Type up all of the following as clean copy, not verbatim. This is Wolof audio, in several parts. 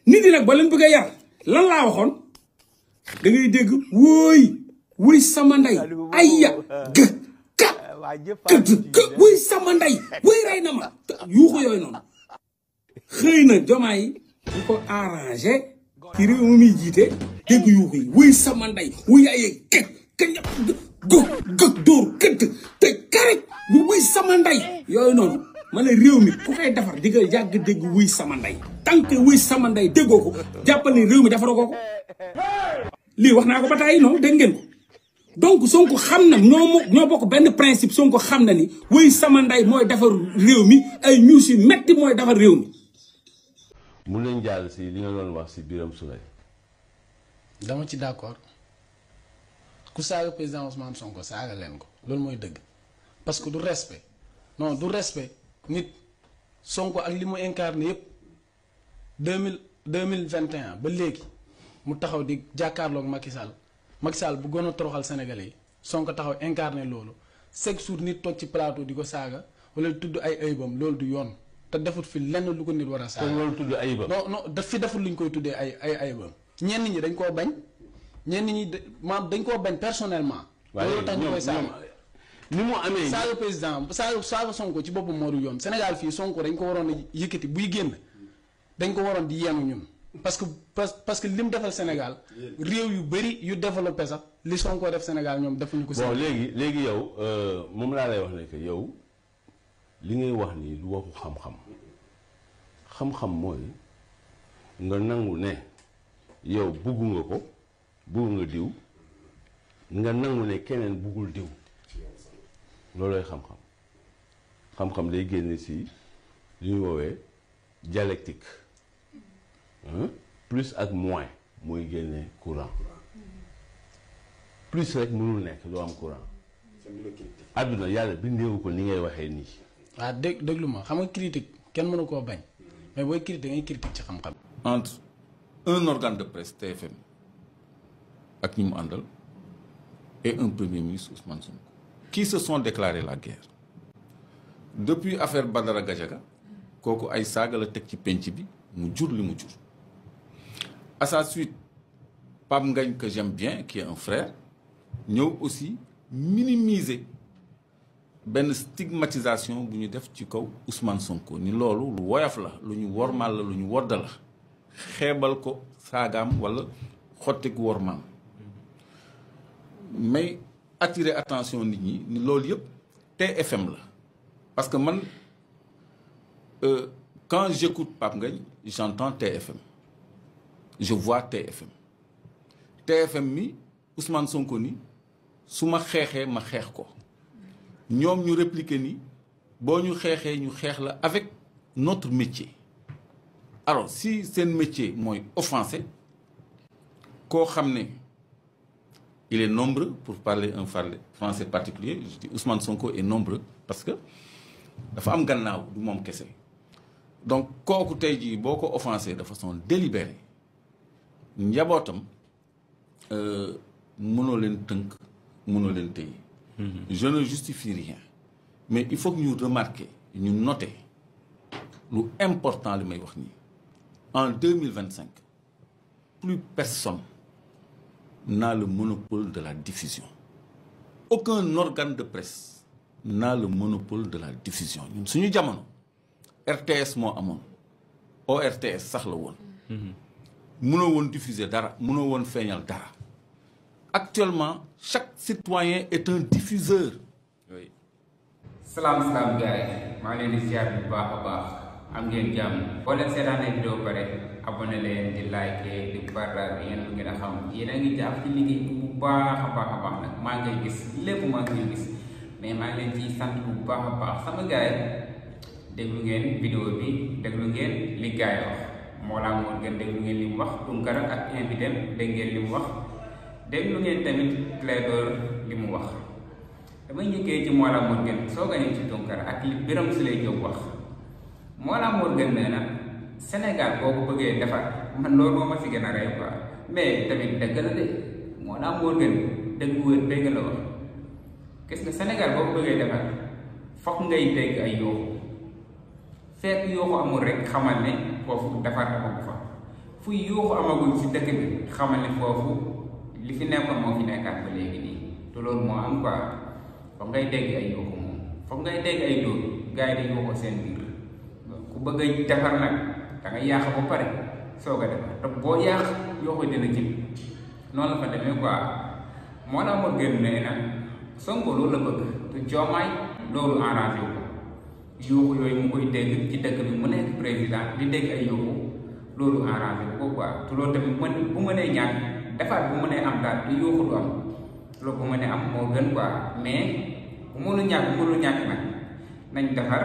nit yi nag ba leen bëgg a yar lan laa waxoon da ngay dégg wuy sama ndey ayya gë wuy sama ndey wuy rey na ma yuuxu yooyu noonu xëy na Diomaye du ko arrangé ci réew mi muy jiite dégg yuuxu yi wuy sama ndey wuy ayee dóor këtt te karaj wuy sama ndey yooyu noonu ma ne réew mi ku koy defar di nga yàgg dégg wuy sama ndey tant que wuy sama ndey déggoo ko jàppal ni réew mi defaroo ko lii wax naa ko ba tàyyi non dégg ngeen ko donc Sonko xam na ñoo bokk benn principe Sonko xam na ni wuy sama ndey mooy defar réew mi ay ñuus yu metti mooy defar réew mi. mun nañ jàll si li nga doon wax si Birame Souleye. dama ci d'accord ku saaga président Ousmane Sonko saaga leen ko loolu mooy dëgg parce que du respect non du respect nit Sonko ak li mu incarné yëpp 2021 ba léegi mu taxaw di jàkkaarloog Macky Sall bu gën a toroxal Sénégalais yi Sonko taxaw incarné loolu chaque jour nit toog ci plateau di ko saaga wala tudd ay ayibam loolu du yoon te defut fi lenn lu ko nit war a saaga. te loolu tudd ayibam. non daf fi defut lu ñu koy tuddee ay ayibam. ñenn ñi dañ koo bañ ñenn ñi dañ koo bañ personnellement. loolu tax ñu koy saaga ni mu amee saaga président saaga Sonko ci boppam moo du yoon Sénégal fii Sonko dañ ko waroon a yëkkati buy génn dañ ko waroon di yenu ñun. parce que li mu defal Sénégal réew yu bëri yu développé sax li Sonko def Sénégal ñoom defuñu ko. bon léegi yow moom laa lay wax ne que yow li ngay wax nii du waxu xam-xam mooy nga nangu ne yow buggu nga ko buggu nga diw nga nangu ne keneen buggul diw loolooy xam-xam day génne si li ñu woowee dialectique. plus ak moins mooy génne courant plus rek mënul nekk doo am courant àdduna yàlla bindeewu ko ni ngay waxee nii. waaw déglu ma xam nga critique kenn mënu koo bañ mais booy critique ngay critique ci xam-xam. entre un organe de presse TFM ak ñi mu àndal et un premier ministre Ousmane Sonko qui se sont déclaré la guerre depuis affaire Badara Gadiaga kooku ay saaga la teg ci penc bi mu jur li mu jur. À sa suite, Pape Ngagne, que j'aime bien, qui est un frère, ñëw aussi minimiser benn stigmatisation bu ñu def ci kaw Ousmane Sonko ni loolu lu woyof la lu ñu wormaal la lu ñu wodda la xeebal ko saagaam wala xottiku wormaam mais attirer attention nit ñi ni loolu yëpp TFM la parce que man quand j'écoute Pape Ngagne j'entends TFM. Je vois TFM mi Ousmane Sonko ni su ma xeexee ma xeex ko ñoom ñu répliquer ni boo ñu xeexee ñu xeex la avec notre métier alors si seen métier mooy offensé koo xam ne il est nombreux pour parler un français particulier je dis Ousmane Sonko est nombreux parce que dafa am gannaaw du moom kese donc kooku tey jii boo ko offensé de façon délibérée njabootam mënoo leen tënk mënoo leen téye. Je ne justifie rien mais il faut que ñu remarquer ñu noter lu important li may wax nii en 2025 plus personne n'a le monopole de la diffusion aucun organe de presse n'a le monopole de la diffusion ñun suñu jamono RTS moo amoon ORTS sax la woon. mënoo woon diffuser dara mënoo woon feeñal dara actuellement chaque citoyen est un diffuseur. oui. salaam gars yi maa ngi leen di ziar bu baax a baax am ngeen jàmm boo leen seetaanee vidéo pare abonné leen di like di partage yéen lu ngeen a xam yéen a ngi jàpp ci liggéey bu baax a baax nag maa ngi gis lépp maa ngi gis mais maa ngi leen ciy sant bu baax a baax sama gars yi déglu ngeen vidéo bi déglu ngeen li gars yi wax. Mollah Morgun déglu ngeen li mu wax Tounkara ak invité dégg ngeen li mu wax déglu ngeen tamit Clédor li mu wax damay njëkkee ci Mollah Morgun soo ko ñëw ci Tounkara ak li Birame Souleye Diop wax Mollah Morgun nee na Sénégal boo ko bëggee defar man loolu moo ma si gën a rey quoi mais tamit dëgg la de Mollah Morgun dëgg wér dégg la wax gis nga Sénégal boo ko bëggee defar foog ngay dégg ay yooxu fekk yooxu amul rek xamal ne foofu defar amagu fa fu yuuxu amagul si dëkk bi xamal ne foofu li fi nekkoon moo fi nekkaat ba léegi nii te loolu moo am quoi foog ngay dégg ay yuuxu moom foog ngay dégg ay dóor gars yi di yuuxu seen biir ku bëgg a defar nag da nga yàq ba pare soog a defar te boo yàq yuuxu dina jib noonu la fa demee quoi moo la ma gën ne nag Sonko loolu la bëgg te Diomaye loolu arrangé wu ko yuuxu yooyu mu koy dégg ci dëkk bi mu nekk président di dégg ay yuuxu loolu arrangé wu ko quoi te loolu tamit bu mënee ñàkk defaat bu mënee am daal te yuuxu du am loolu bu mënee am moo gën quoi mais bu mënul ñàkk nag nañ defar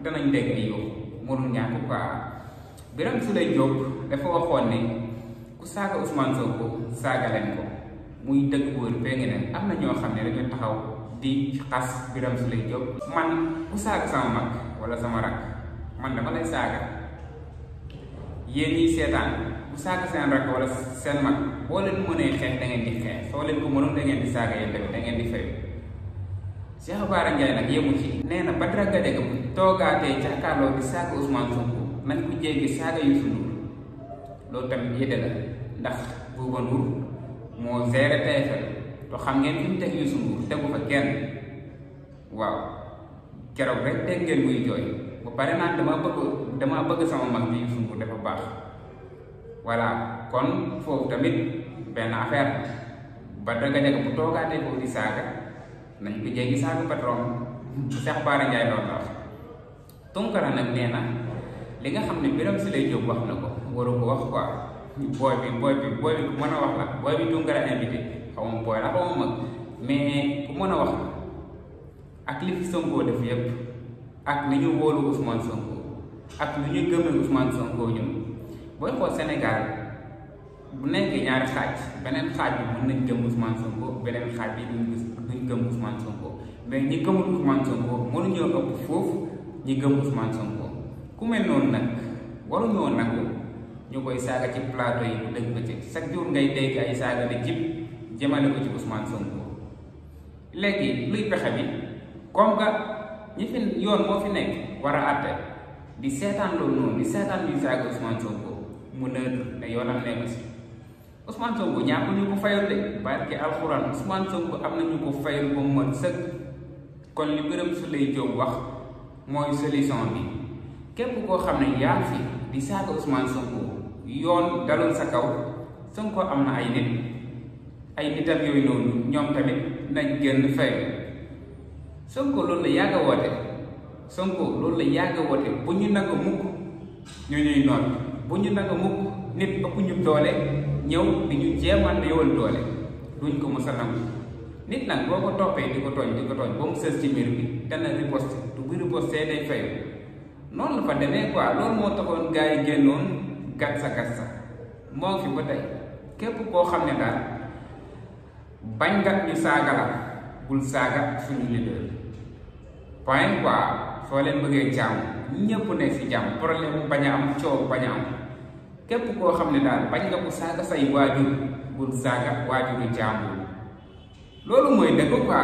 danañ dégg ay yuuxu mënul ñàkk quoi Birame Souleye Diop dafa waxoon ne ku saaga Ousmane Sonko saaga leen ko muy dëgg wóor fee ngi ne am na ñoo xam ne dañoo taxaw di xas Birame Souleye Diop man ku saaga sama mag wala sama rak man dama lay saaga yéen ñiy seetaan ku saaga seen rak wala seen mag boo leen mënee xeex da ngeen di xeex soo leen ko mënoon da ngeen di saaga yéen tamit da ngeen di fay Cheikh Bara Ndiaye nag yemu ci nee na Badara Gadiaga bu toogaatee jàkkaarloo di saaga Ousmane Sonko nañ ko jéggi saaga Youssou Ndour loolu tamit yedde la ndax Bouba Ndour moo géré TFM to xam ngeen fi mu teg Youssou Ndour tegu fa kenn waaw keroog rek dégg ngeen muy jooy ba pare naan dama bëgg sama mag bi Youssou Ndour dafa baax voilà kon foofu tamit benn affaire Badara Gadiaga bu toogaatee foofu di saaga nañ ko jéggi saaga patron Cheikh Bara Ndiaye loolu la wax Tunkara nag nee na li nga xam ne Birame Souleye Diop wax na ko waru ko wax quoi booy bi ku mën a wax la booy bi Tunkara invité xaw ma booy la xaw ma mag mais ku mën a wax ak li fi Sonko def yépp ak ni ñu wóolu Ousmane Sonko ak ni ñu gëmee Ousmane Sonko ñun booy xool Sénégal bu nekkee ñaari xaaj beneen xaaj bi mën nañ gëm Ousmane Sonko beneen xaaj bi duñ gëm Ousmane Sonko mais ñi gëmul Ousmane Sonko mënuñoo ëpp foofu ñi gëm Ousmane Sonko ku mel noonu nag waruñoo nangu ñu koy saaga ci plateau yi bu dëgg bëccëg chaque jour ngay dégg ay saaga di jib jëmale ko ci Ousmane Sonko léegi luy pexe bi comme que ñi fi yoon moo fi nekk war a àtte di seetaan loolu noonu di seetaan ñuy saaga Ousmane Sonko mu nëdd ne yoonam nekk si Ousmane Sonko ñàkk ñu ko fayal de barke alxuraan Ousmane Sonko am na ñu ko fayal ba mu mën sëkk kon li Birame Souleye Diop wax mooy solution bi képp koo xam ne yaa fi di saaga Ousmane Sonko yoon dalul sa kaw Sonko am na ay nitam yooyu noonu ñoom tamit nañ génn fay Sonko loolu la yàgg a woote Sonko loolu la yàgg a woote bu ñu naka mukk ñu ñuy noot bu ñu naka mukk nit ëpp ñu doole ñëw di ñu jéemal néewal doole duñ ko mës a nangu nit nag boo ko toppee di ko tooñ ba mu sës ci mbir bi dana riposte du bu riposte day fayu noonu la fa demee quoi loolu moo taxoon gars yi génnoon gatsa moo fi ba tey képp koo xam ne daal bañ nga ñu saaga la bul saaga suñu leader point quoi soo leen bëggee jàmm ñëpp nekk si jàmm problème bu bañ a am coow bañ a am képp koo xam ne daal bañ nga ko saaga say waajur bul saaga waajuru jàmbur loolu mooy dëgg quoi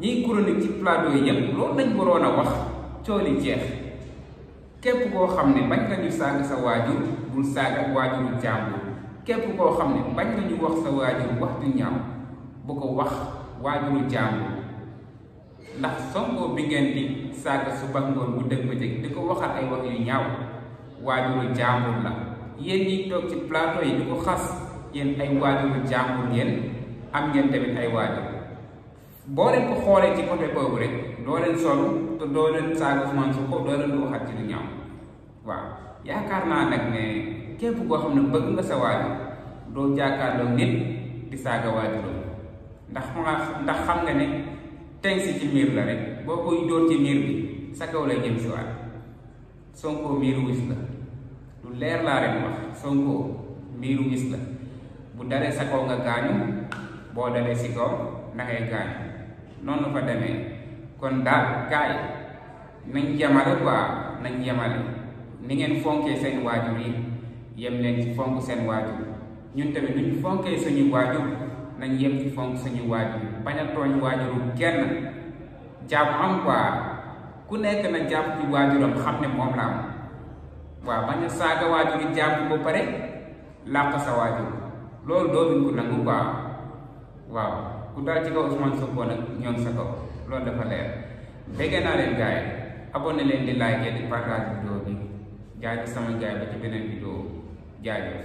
ñiy chronique ci plateau yi yëpp loolu lañ waroon a wax coow li jeex képp koo xam ne bañ nga ñu saaga sa waajur bul saaga waajuru jàmbur képp koo xam ne bañ nga ñu wax sa waajur wax ju ñaaw bu ko wax waajuru jàmbur ndax Sonko bi ngeen di saaga suba ngoon bu dëgg ba di ko waxal ay wax yu ñaaw waajuru jàmbur la yéen ñi toog ci plateau yi di ko xas yéen ay waajuru jàmbur ngeen am ngeen tamit ay waajur boo leen ko xoolee ci côté boobu rek doo leen solu te doo leen saaga Ousmane Sonko doo leen lu waxat ci lu ñaaw waaw yaakaar naa nag ne képp koo xam ne bëgg nga sa waajur doo jàkkaarloo nit di saaga waajuram ndax xam nga ne teg si ci miir la rek boo koy dóor ci miir bi sa kaw lay jëm si waat Sonko miiru wis la lu leer laa leen wax Sonko miiru wis la bu dalee sa kaw nga gaañu boo dalee si kaw na ngay gaañu noonu fa demee kon daal gaay nañ yemale quoi nañ yemale ni ngeen fonkee seen waajur yi yem leen ci fonk seen waajur ñun tamit duñ fonkee suñu waajur nañ yem ci fonk suñu waajur bañ a tooñ waajuru kenn jàmm am quoi ku nekk na jàpp ci waajuram xam ne moom la am waaw bañ a saaga waajuru jàmm ba pare làq sa waajur loolu dootuñ ko nangu quoi waaw ku daal ci kaw Ousmane Sonko nag ñoom sa kaw loolu dafa leer bëggee naa leen gars yi abonné leen di like di partage vidéo bi jaajëf sama gars yi ba ci beneen vidéo jaajëf